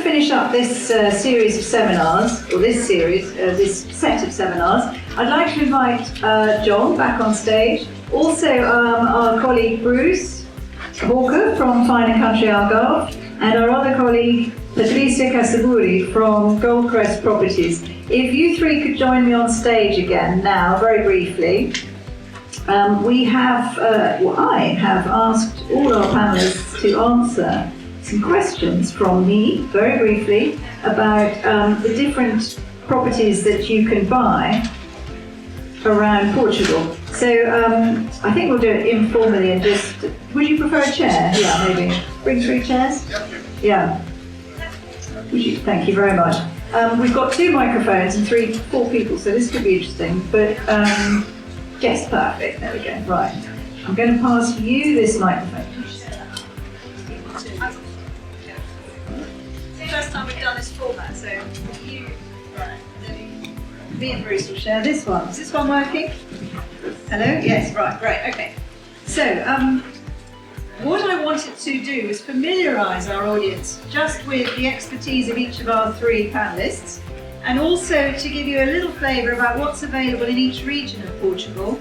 finish up this series of seminars, or this set of seminars, I'd like to invite John back on stage. Also, our colleague Bruce Hawker from Fine & Country Algarve, and our other colleague Patricia Casaburi from Goldcrest Properties. If you three could join me on stage again now, very briefly. I have asked all our panelists to answer some questions from me, very briefly, about the different properties that you can buy around Portugal. So I think we'll do it informally and just, would you prefer a chair? Yeah, maybe. Bring 3 chairs? Yeah. Thank you very much. We've got 2 microphones and 4 people, so this could be interesting, but yes, perfect, there we go, right. I'm going to pass you this microphone. First time we've done this format, so you, right, me and Bruce will share this one. Is this one working? Hello? Yes, right, great, okay. So, what I wanted to do is familiarise our audience just with the expertise of each of our 3 panellists, and also to give you a little flavour about what's available in each region of Portugal,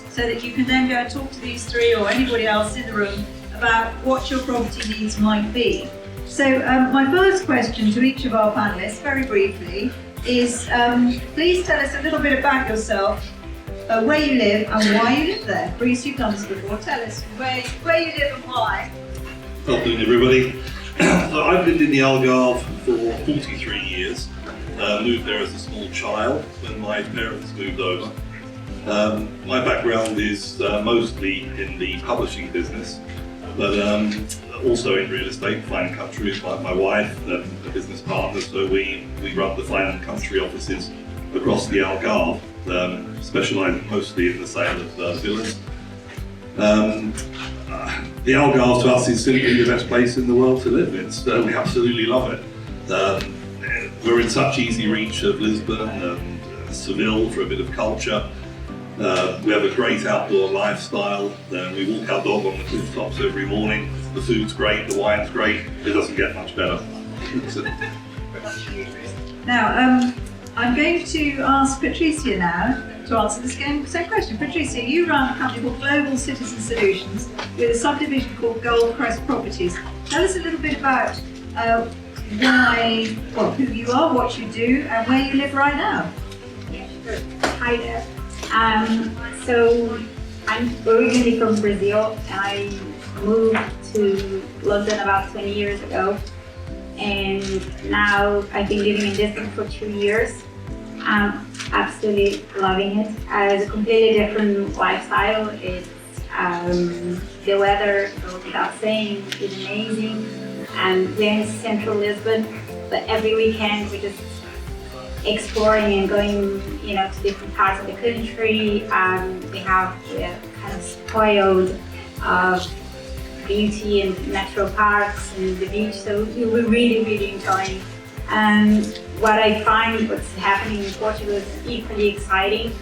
so that you can then go and talk to these 3 or anybody else in the room about what your property needs might be. So my first question to each of our panellists, very briefly, is please tell us a little bit about yourself, where you live and why you live there. Bruce, you've done this before. Tell us where you live and why. Good afternoon, everybody. So I've lived in the Algarve for 43 years. Moved there as a small child when my parents moved over. My background is mostly in the publishing business, but also in real estate. Fine & Country is my wife and a business partner, so we run the Fine & Country offices across the Algarve, specialising mostly in the sale of villas. The Algarve to us is simply the best place in the world to live. We absolutely love it. We're in such easy reach of Lisbon and Seville for a bit of culture. We have a great outdoor lifestyle. We walk our dog on the rooftops every morning. The food's great, the wine's great. It doesn't get much better. Now, I'm going to ask Patricia now to answer the same question. Patricia, you run a company called Global Citizen Solutions with a subdivision called Goldcrest Properties. Tell us a little bit about who you are, what you do, and where you live right now. Yeah, sure. Hi there. So I'm originally from Brazil, and I moved to London about 20 years ago, and now I've been living in Lisbon for 2 years. I'm absolutely loving it. It's a completely different lifestyle. It's the weather, goes without saying, is amazing, and we're in central Lisbon, but every weekend we're just exploring and going, to different parts of the country. We're kind of spoiled of beauty and natural parks and the beach, so we're really, really enjoying. And what I find what's happening in Portugal is equally exciting.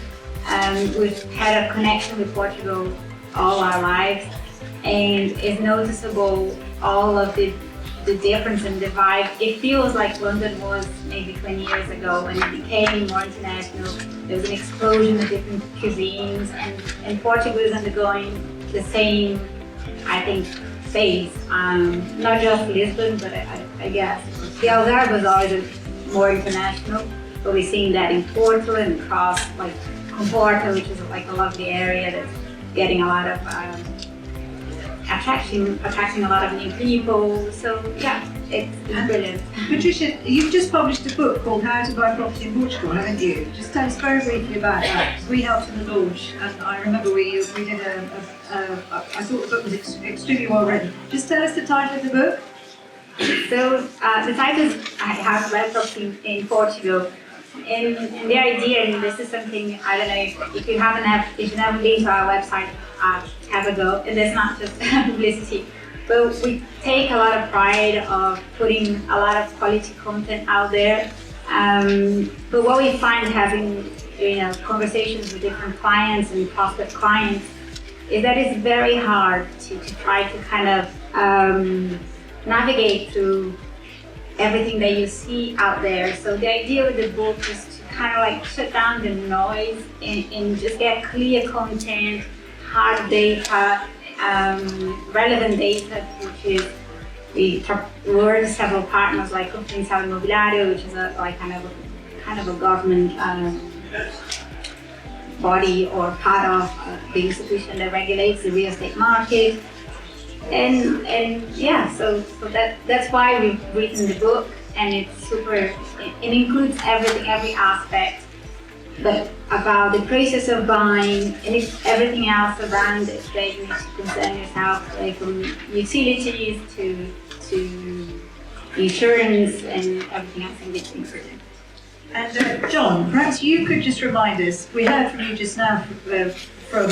We've had a connection with Portugal all our lives, and it's noticeable all of the difference in the vibe. It feels like London was maybe 20 years ago when it became more international. There's an explosion of different cuisines, and Portugal is undergoing the same, I think, phase. Not just Lisbon, but I guess. The Algarve was always more international, but we're seeing that in Porto and across, like Porto, which is like a lovely area that's getting a lot of attracting a lot of new people. So yeah, it's brilliant. Patricia, you've just published a book called How to Buy Property in Portugal, haven't you? Just tell us very briefly about that. We helped in the launch, and I remember we did I thought the book was extremely well written. Just tell us the title of the book. So the title is How to Buy Property in Portugal. And the idea, and this is something, I don't know if you haven't been to our website, have a go. And it's not just publicity, but we take a lot of pride of putting a lot of quality content out there. But what we find having conversations with different clients and prospect clients is that it's very hard to try to kind of navigate through everything that you see out there. So the idea with the book is to kind of like shut down the noise and just get clear content, hard data, relevant data, which is we work with several partners like Confidencial Imobiliário, which is a kind of a government body or part of the institution that regulates the real estate market. And yeah, so that's why we've written the book, and it's super. It includes everything, every aspect, but about the process of buying and everything else around it that you need to concern yourself, like from utilities to insurance and everything else in between. And John, perhaps you could just remind us. We heard from you just now from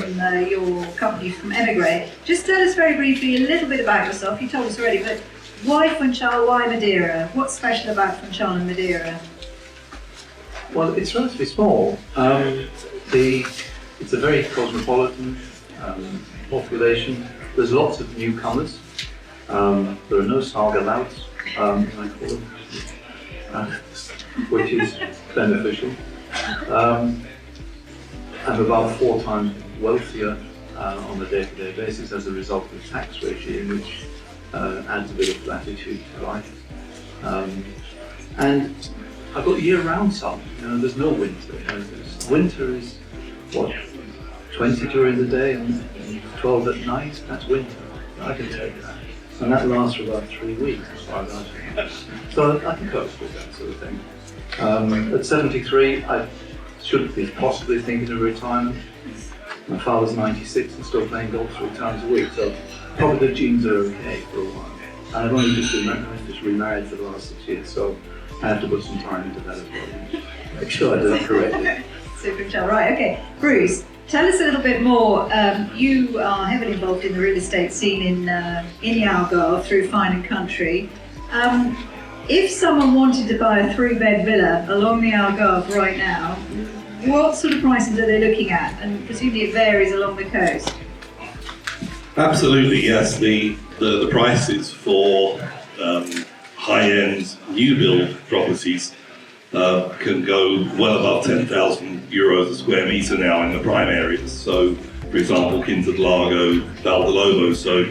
your company, from Émigré. Just tell us very briefly a little bit about yourself. You told us already, but why Funchal, why Madeira? What's special about Funchal and Madeira? Well, it's relatively small. It's a very cosmopolitan population. There's lots of newcomers. There are no saga louts, as I call them, which is beneficial. I'm about 4 times wealthier on a day-to-day basis as a result of the tax regime, which adds a bit of latitude to life. And I've got year-round sun. There's no winter. Winter is what, 20 during the day and 12 at night. That's winter. I can take that, and that lasts for about 3 weeks as far as I'm concerned. So I can cope with that sort of thing. At 73, I should be possibly thinking of retirement. My father's 96 and still playing golf 3 times a week, so probably the genes are okay for a while. And I've only just remarried for the last 6 years, so I have to put some time into that as well. Make sure I do it correctly. Super, right, okay. Bruce, tell us a little bit more. You are heavily involved in the real estate scene in the Algarve through Fine & Country. If someone wanted to buy a 3-bed villa along the Algarve right now, what sort of prices are they looking at? And presumably it varies along the coast. Absolutely, yes. The prices for high-end new build properties can go well above 10,000 euros a square metre now in the prime areas. So, for example, Quinta del Lago, Valdolobo. So,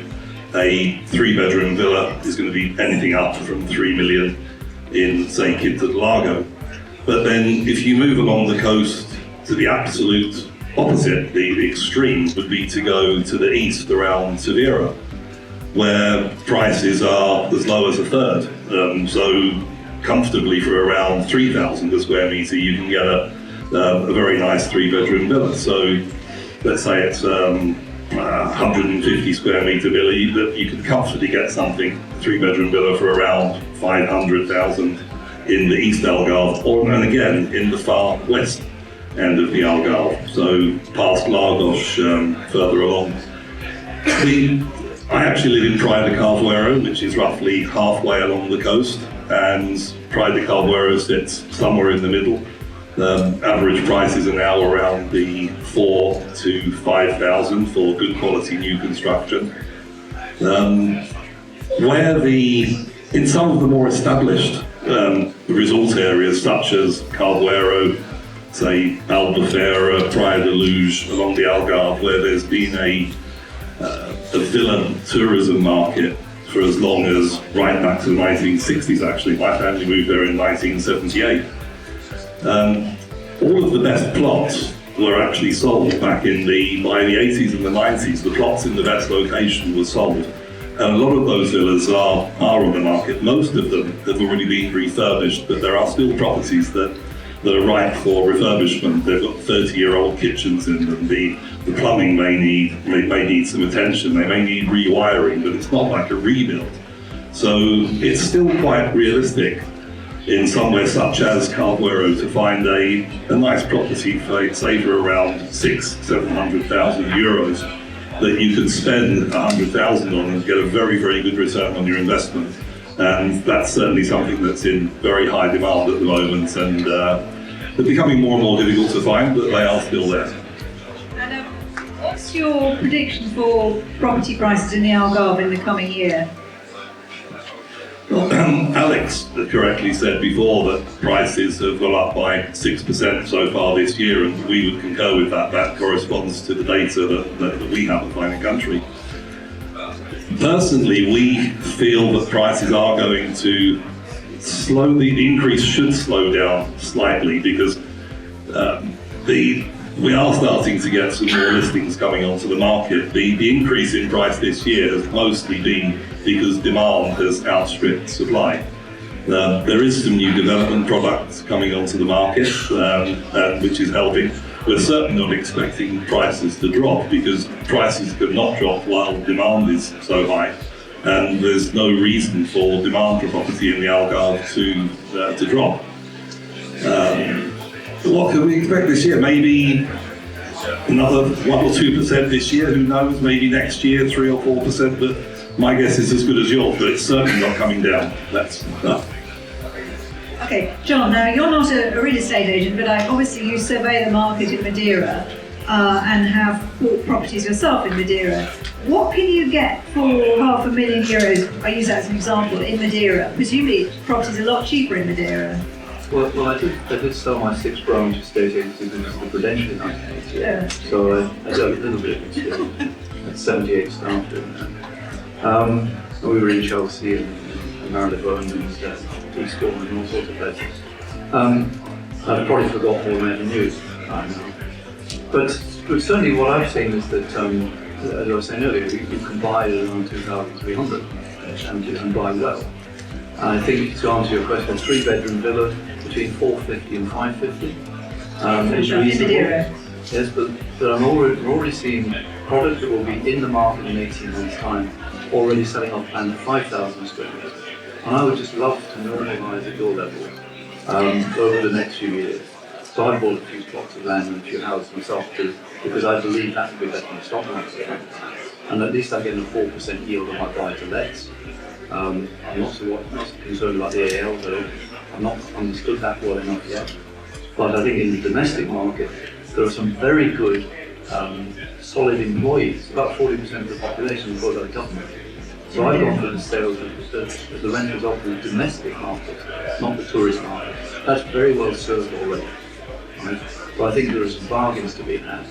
a 3-bedroom villa is going to be anything up from 3 million in, say, Quinta del Lago. But then, if you move along the coast to the absolute opposite, the extreme would be to go to the east around Sevilla, where prices are as low as a third. So comfortably for around 3,000 a square metre, you can get a very nice 3-bedroom villa. So let's say it's 150 square metre villa, you can comfortably get something, a 3-bedroom villa for around 500,000 in the East Algarve, and again in the far west end of the Algarve, so past Lagos, further along. I actually live in Praia de Carvoeiro, which is roughly halfway along the coast, and Praia de Carvoeiro sits somewhere in the middle. Average prices are now around the 4,000 to 5,000 for good quality new construction. In some of the more established resort areas, such as Carvoeiro, say Albufeira, Praia de Luz, along the Algarve, where there's been a villa tourism market for as long as right back to the 1960s. Actually, my family moved there in 1978. All of the best plots were actually sold by the 80s and the 90s. The plots in the best location were sold. And a lot of those villas are on the market. Most of them have already been refurbished, but there are still properties that are ripe for refurbishment. They've got 30-year-old kitchens in them. The plumbing may need some attention. They may need rewiring, but it's not like a rebuild. So it's still quite realistic in somewhere such as Carvoeiro to find a nice property for, say, for around 600,000-700,000 euros that you could spend 100,000 on and get a very, very good return on your investment. And that's certainly something that's in very high demand at the moment, and they're becoming more and more difficult to find, but they are still there. And what's your prediction for property prices in the Algarve in the coming year? Well, Alex correctly said before that prices have gone up by 6% so far this year, and we would concur with that. That corresponds to the data that we have at Fine & Country. Personally, we feel that prices are going to the increase should slow down slightly, because we are starting to get some more listings coming onto the market. The increase in price this year has mostly been because demand has outstripped supply. There is some new development products coming onto the market, which is helping. We're certainly not expecting prices to drop, because prices could not drop while demand is so high, and there's no reason for demand for property in the Algarve to drop. What can we expect this year? Maybe another 1 or 2% this year, who knows? Maybe next year 3 or 4%, but my guess is as good as yours, but it's certainly not coming down. That's Okay, John, now you're not a real estate agent, but obviously you survey the market in Madeira and have bought properties yourself in Madeira. What can you get for €500,000, I use that as an example, in Madeira? Presumably properties are a lot cheaper in Madeira. Well, I did sell my 6 branch estate agency because of the credential in 1988. Yeah. So I did a little bit of experience. Had 78 staff doing that. We were in Chelsea and Marylebone and Eastbourne and all sorts of places. I've probably forgot more than I knew. But certainly what I've seen is that, as I was saying earlier, you can buy at around 2,300 and you can buy well. And I think, to answer your question, a 3-bedroom villa between 450 and 550 is reasonable. Yes, but I'm already seeing product that will be in the market in 18 months' time, already selling off land at 5,000 square metres. And I would just love to normalise at your level over the next few years. So I bought a few plots of land and a few houses myself too, because I believe that would be better than the stock market. And at least I get a 4% yield on my buy-to-lets. I'm not so concerned about the AL though. I've not understood that well enough yet. But I think in the domestic market, there are some very good, solid employees. About 40% of the population employed by the government. So I've gone for the sales of the rentals of the domestic market, not the tourist market. That's very well served already. Right? But I think there are some bargains to be had.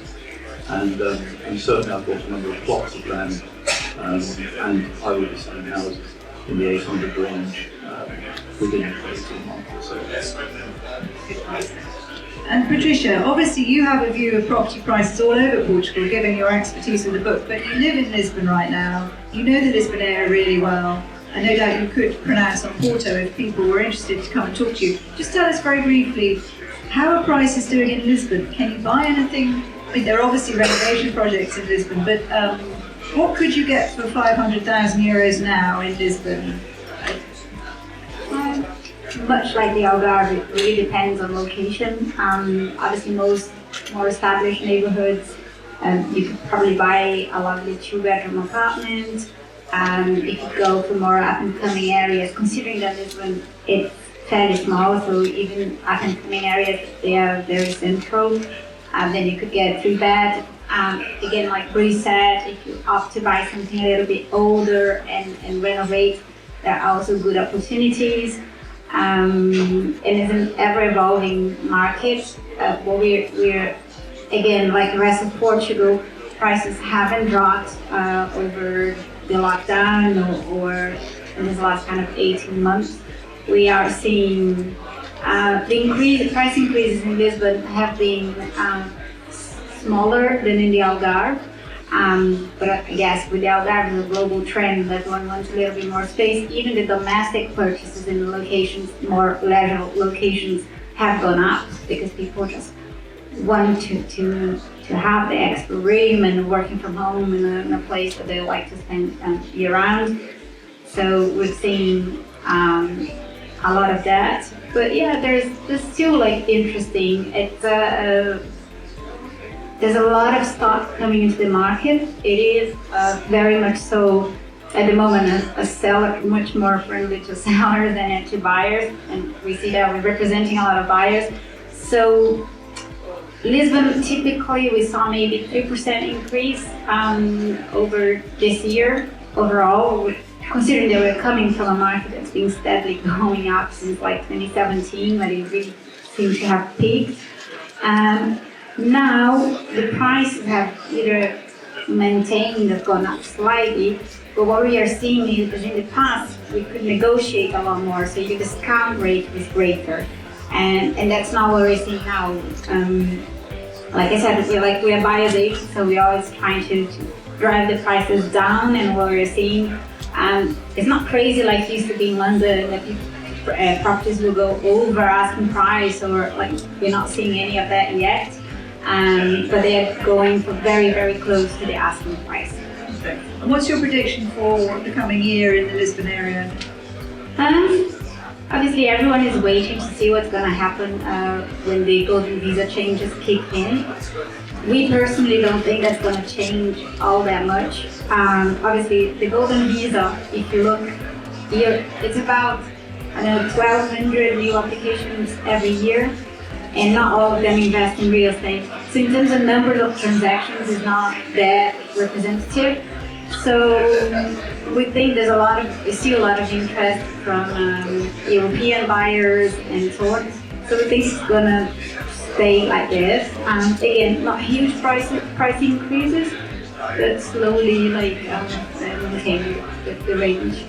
And certainly I've bought a number of plots of land, and I will be selling houses in the 800 range within 18 months or so. And Patricia, obviously you have a view of property prices all over Portugal, given your expertise with the book, but you live in Lisbon right now, you know the Lisbon area really well, and no doubt you could pronounce on Porto if people were interested to come and talk to you. Just tell us very briefly, how are prices doing in Lisbon? Can you buy anything? I mean, there are obviously renovation projects in Lisbon, but what could you get for €500,000 now in Lisbon? Much like the Algarve, it really depends on location. Obviously, most more established neighborhoods, you could probably buy a lovely 2-bedroom apartment. If you go for more up-and-coming areas, considering that Lisbon it's fairly small, so even up-and-coming areas, they are very central. Then you could get 3-bed. Again, like Bruce said, if you opt to buy something a little bit older and renovate, there are also good opportunities. And it's an ever-evolving market. We're again, like the rest of Portugal, prices haven't dropped over the lockdown or in this last kind of 18 months. We are seeing the price increases in Lisbon have been smaller than in the Algarve. But I guess with the Algarve, the global trend that one wants a little bit more space, even the domestic purchases in the locations, more leisure locations, have gone up because people just want to have the extra room and working from home in a place that they like to spend year round. So we're seeing a lot of that. But yeah, there's still like interesting. It's there's a lot of stock coming into the market. It is very much so at the moment a seller, much more friendly to sellers than to buyers, and we see that we're representing a lot of buyers. So Lisbon, typically we saw maybe 3% increase over this year overall, considering they were coming from a market that's been steadily going up since like 2017, when it really seems to have peaked. Now the prices have either maintained or gone up slightly, but what we are seeing is that in the past we could negotiate a lot more, so your discount rate was greater, and that's not what we're seeing now. Like I said, we're buyers agents, so we're always trying to drive the prices down, and what we're seeing, it's not crazy like it used to be in London, that properties will go over asking price, or like we're not seeing any of that yet. But they're going for very, very close to the asking price. Okay. And what's your prediction for the coming year in the Lisbon area? Obviously, everyone is waiting to see what's going to happen when the golden visa changes kick in. We personally don't think that's going to change all that much. Obviously, the golden visa, if you look here, it's about 1,200 new applications every year, and not all of them invest in real estate. So in terms of numbers of transactions, it's not that representative. So we think there's still a lot of interest from European buyers and so on. So we think it's gonna stay like this. Again, not huge price increases, but slowly maintain the range.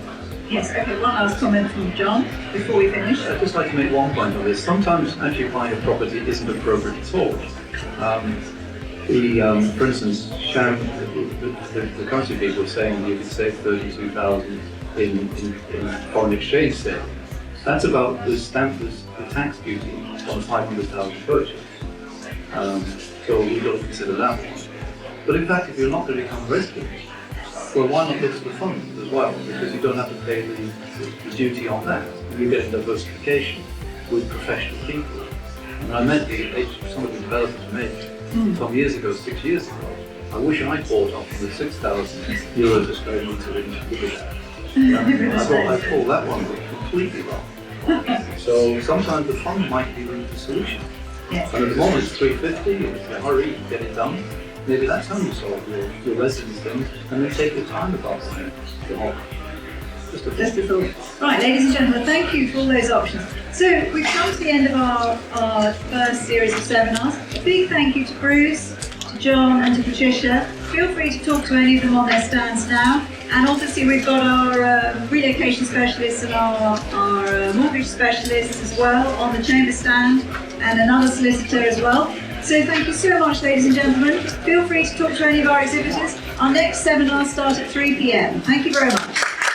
Yes, okay, one last comment from John before we finish. I'd just like to make one point on this. Sometimes actually buying a property isn't appropriate at all. For instance, Sharon, the currency people were saying you could save 32,000 in foreign exchange sale. That's about the tax duty on 500,000 purchase. So we've got to consider that one. But in fact, if you're not going to become a resident, well, why not look at the funds as well? Because you don't have to pay the duty on that. You get diversification with professional people. And I met some of the developers made some years ago, 6 years ago. I wish I bought up the 6,000 euros a square metre in Hippisley. I thought that one was completely wrong. So sometimes the fund might be the solution. Yes. And at the moment it's 350, it's a hurry, get it done. Maybe that's how you solve your residence thing, and then take your time about it. Just a thought. Right, ladies and gentlemen, thank you for all those options. So we've come to the end of our first series of seminars. A big thank you to Bruce, to John and to Patricia. Feel free to talk to any of them on their stands now. And obviously we've got our relocation specialists and our mortgage specialists as well on the chamber stand, and another solicitor as well. So thank you so much, ladies and gentlemen. Feel free to talk to any of our exhibitors. Our next seminar starts at 3 p.m. Thank you very much.